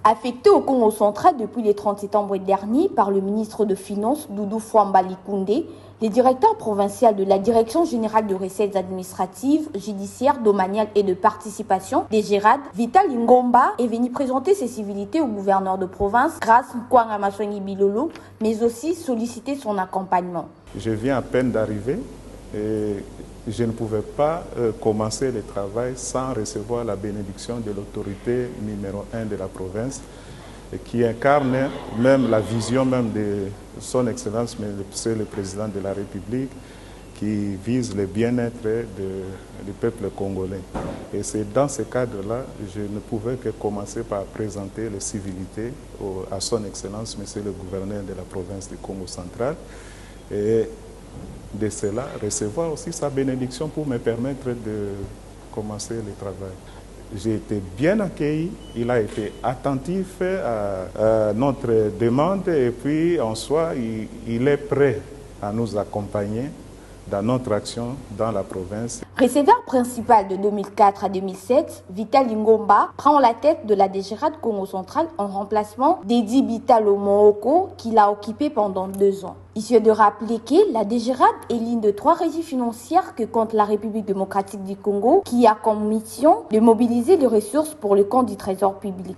Affecté au Congo central depuis le 30 septembre dernier par le ministre de Finances Doudou Fouambali Koundé, le directeur provincial de la Direction générale de recettes administratives, judiciaires, domaniales et de participation, DGRAD, Vital Ngomba, est venu présenter ses civilités au gouverneur de province grâce Kwanga Maswangi Bilolo, mais aussi solliciter son accompagnement. Je viens à peine d'arriver et je ne pouvais pas commencer le travail sans recevoir la bénédiction de l'autorité numéro 1 de la province et qui incarne même la vision même de son Excellence, c'est le président de la République, qui vise le bien-être du peuple congolais. Et c'est dans ce cadre-là, je ne pouvais que commencer par présenter les civilités à son Excellence, monsieur le gouverneur de la province du Congo central, et de cela recevoir aussi sa bénédiction pour me permettre de commencer le travail. J'ai été bien accueilli, il a été attentif à notre demande et puis en soi, il est prêt à nous accompagner dans notre action dans la province. Receveur principal de 2004 à 2007, Vital Ngomba prend la tête de la DGRAD Congo central en remplacement d'Edi Bitalo Mooko qu'il a occupé pendant 2 ans. Il est de rappeler que la DGRAD est l'une de 3 régies financières que compte la République démocratique du Congo qui a comme mission de mobiliser les ressources pour le compte du trésor public.